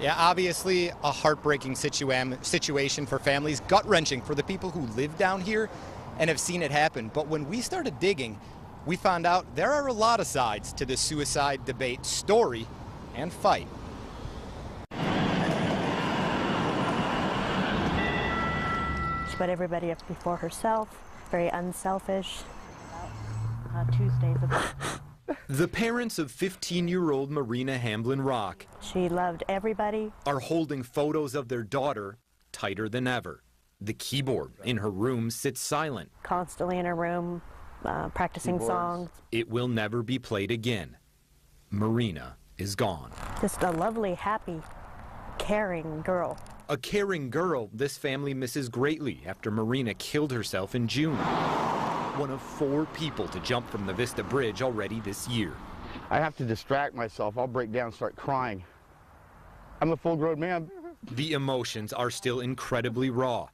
Yeah, obviously a heartbreaking situation for families, gut-wrenching for the people who live down here and have seen it happen. But when we started digging, we found out there are a lot of sides to the suicide debate story and fight. She put everybody up before herself, very unselfish. Tuesdays. The parents of 15-year-old Marina Hamblin Rock She loved everybody. Are holding photos of their daughter tighter than ever. The keyboard in her room sits silent. Constantly in her room, practicing songs. It will never be played again. Marina is gone. Just a lovely, happy, caring girl. A caring girl this family misses greatly after Marina killed herself in June. One of 4 people to jump from the Vista Bridge already this year. I have to distract myself. I'll break down and start crying. I'm a full-grown man. The emotions are still incredibly raw.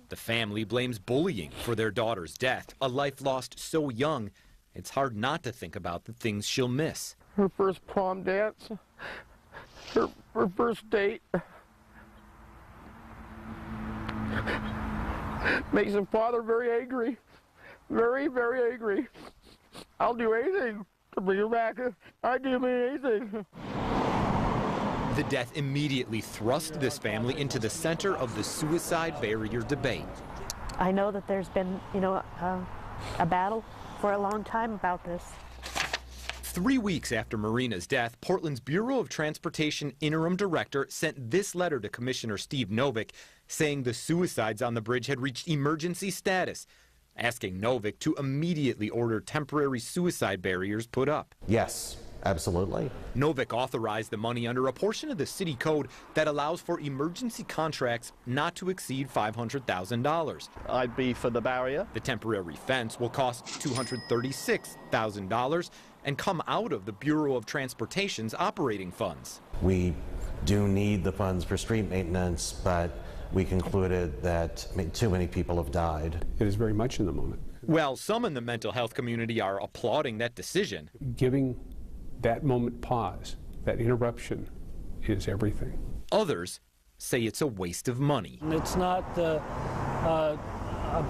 The family blames bullying for their daughter's death, a life lost so young, it's hard not to think about the things she'll miss. Her first prom dance, her first date. Makes a father very angry. Very, very angry. I'll do anything to bring her back. I'd do anything. The death immediately thrust this family into the center of the suicide barrier debate. I know that there's been, a battle for a long time about this. 3 weeks after Marina's death, Portland's Bureau of Transportation interim director sent this letter to Commissioner Steve Novick saying the suicides on the bridge had reached emergency status, asking Novick to immediately order temporary suicide barriers put up. Yes, absolutely. Novick authorized the money under a portion of the city code that allows for emergency contracts not to exceed $500,000. I'd be for the barrier. The temporary fence will cost $236,000 and come out of the Bureau of Transportation's operating funds. We do need the funds for street maintenance, but we concluded that too many people have died. It is very much in the moment. Well, some in the mental health community are applauding that decision. Giving that moment pause, that interruption, is everything. Others say it's a waste of money. It's not a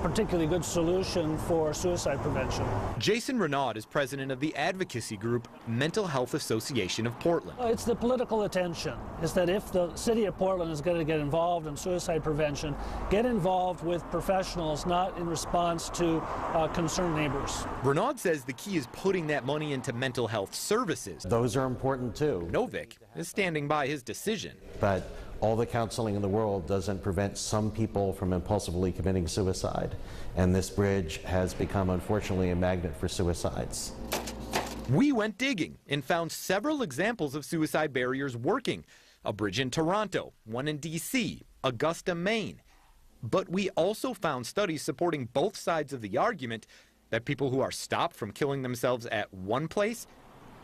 particularly good solution for suicide prevention. Jason Renaud is president of the advocacy group Mental Health Association of Portland. It's the political attention. Is that if the city of Portland is going to get involved in suicide prevention, get involved with professionals, not in response to concerned neighbors. Renaud says the key is putting that money into mental health services. Those are important too. Novick is standing by his decision. But all the counseling in the world doesn't prevent some people from impulsively committing suicide. And this bridge has become, unfortunately, a magnet for suicides. We went digging and found several examples of suicide barriers working. A bridge in Toronto, one in D.C., Augusta, Maine. But we also found studies supporting both sides of the argument that people who are stopped from killing themselves at one place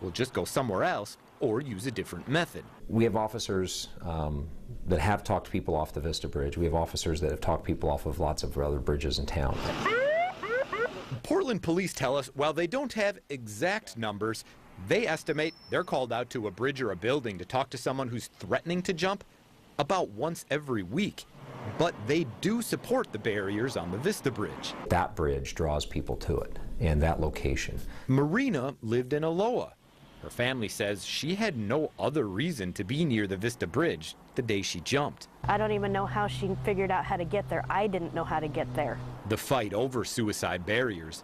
will just go somewhere else or use a different method. We have officers that have talked people off the Vista Bridge. We have officers that have talked people off of lots of other bridges in town. Portland police tell us while they don't have exact numbers, they estimate they're called out to a bridge or a building to talk to someone who's threatening to jump about once every week. But they do support the barriers on the Vista Bridge. That bridge draws people to it, and that location. Marina lived in Aloha. Her family says she had no other reason to be near the Vista Bridge the day she jumped. I don't even know how she figured out how to get there. I didn't know how to get there. The fight over suicide barriers,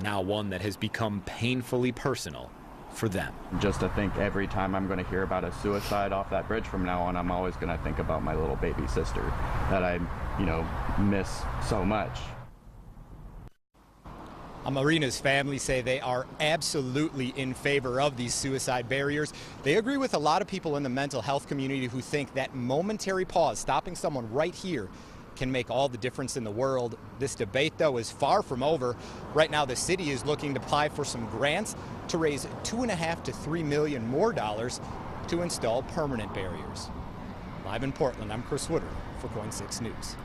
now one that has become painfully personal for them. Just to think every time I'm going to hear about a suicide off that bridge from now on, I'm always going to think about my little baby sister that I, miss so much. Marina's family say they are absolutely in favor of these suicide barriers. They agree with a lot of people in the mental health community who think that momentary pause, stopping someone right here, can make all the difference in the world. This debate, though, is far from over. Right now, the city is looking to apply for some grants to raise $2.5 to $3 million more to install permanent barriers. Live in Portland, I'm Chris Woodard for KOIN 6 News.